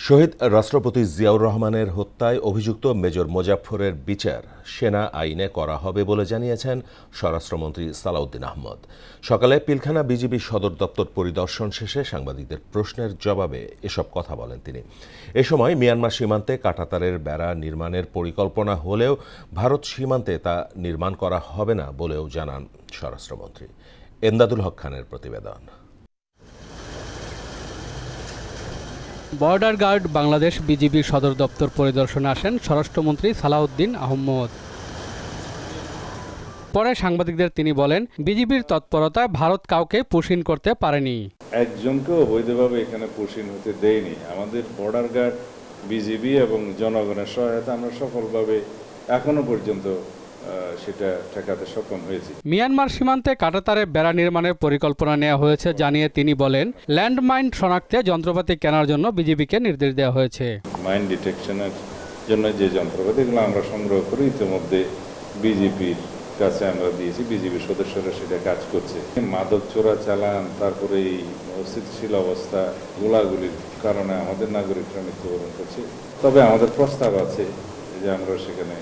শহীদ রাষ্ট্রপতি জিয়াউর রহমানের হত্যায় অভিযুক্ত মেজর মোজাফফরের বিচার সেনা আইনে করা হবে বলে জানিয়েছেন স্বরাষ্ট্রমন্ত্রী সালাউদ্দিন আহমদ। সকালে পিলখানা বিজিবি সদর দপ্তর পরিদর্শন শেষে সাংবাদিকদের প্রশ্নের জবাবে এসব কথা বলেন তিনি। এ সময় মিয়ানমার সীমান্তে কাঁটাতারের বেড়া নির্মাণের পরিকল্পনা হলেও ভারত সীমান্তে তা নির্মাণ করা হবে না বলেও জানান স্বরাষ্ট্রমন্ত্রী। এমদাদুল হক খানের প্রতিবেদন। বর্ডার গার্ড বাংলাদেশ বিজিবি সদর দপ্তর পরিদর্শনে আসেন স্বরাষ্ট্রমন্ত্রী সালাউদ্দিন আহমদ। পরে সাংবাদিকদের তিনি বলেন, বিজিবির তৎপরতায় ভারত কাউকে পুশিন করতে পারেনি। একজনকে অবৈধভাবে এখানে পুশিন হতে দেয়নি। আমাদের বর্ডার গার্ড, বিজিবি এবং জনগণের সহায়তা আমরা সফলভাবে এখনো পর্যন্ত সেটা ঠেকাতে সক্ষম হয়েছি। মিয়ানমার সীমান্তে কাঁটাতারে বেড়া নির্মাণের পরিকল্পনা নেওয়া হয়েছে জানিয়ে তিনি বলেন, ল্যান্ডমাইন শনাক্তে যন্ত্রপাতি কেনার জন্য বিজিবিকে নির্দেশ দেওয়া হয়েছে। মাইন ডিটেকশনের জন্য যে যন্ত্রপাতিগুলো আমরা সংগ্রহ করি ইতিমধ্যে বিজিবির কাছে আমরা দিয়েছি, বিজিবির সদস্যরা সেটা কাজ করছে। মাদক চোরা চালান, তারপরে এই অস্থিতিশীল অবস্থা, গোলাগুলির কারণে আমাদের নাগরিকরা মৃত্যুবরণ করছে। তবে আমাদের প্রস্তাব আছে যে আমরা সেখানে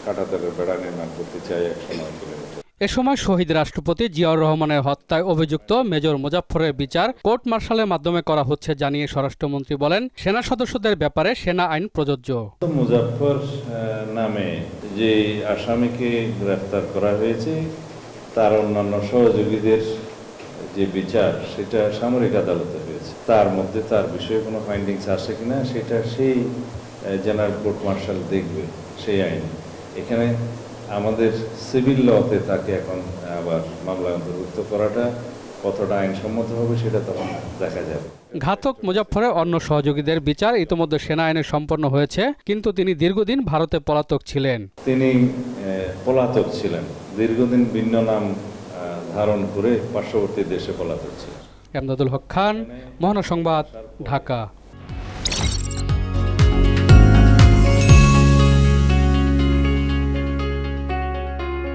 কাঁটাতারের বেড়া নির্মাণ করতে চাই 109 কিলোমিটার। এ সময় শহীদ রাষ্ট্রপতি জিয়াউর রহমানের হত্যায় অভিযুক্ত মেজর মোজাফফরের বিচার কোর্ট মার্শালের মাধ্যমে করা হচ্ছে জানিয়ে স্বরাষ্ট্রমন্ত্রী বলেন, সেনা সদস্যদের ব্যাপারে সেনা আইন প্রযোজ্য। মুজাফফর নামে যে আসামিকে গ্রেফতার করা হয়েছে তার অন্যান্য সহযোগীদের যে বিচার সেটা সামরিক আদালতে হয়েছে। তার মধ্যে তার বিষয়ে কোনো ফাইন্ডিংস আসে কিনা সেটা সেই জেনারেল কোর্ট মার্শাল দেখবে সেই আইন। এখানে আমাদের সিভিল লতে তাকে এখন আবার মামলায় অন্তর্ভুক্ত করাটা কতটা আইনসম্মত হবে সেটা তখন দেখা যাবে। ঘাতক মুজাফফরের অন্য সহযোগীদের বিচার ইতিমধ্যে সেনা আইনে সম্পন্ন হয়েছে, কিন্তু তিনি দীর্ঘদিন ভারতে পলাতক ছিলেন। তিনি পলাতক ছিলেন, দীর্ঘদিন ভিন্ন নাম ধারণ করে পার্শ্ববর্তী দেশে পলাতক ছিলেন। এমদাদুল হক খান, মহানগর সংবাদ, ঢাকা।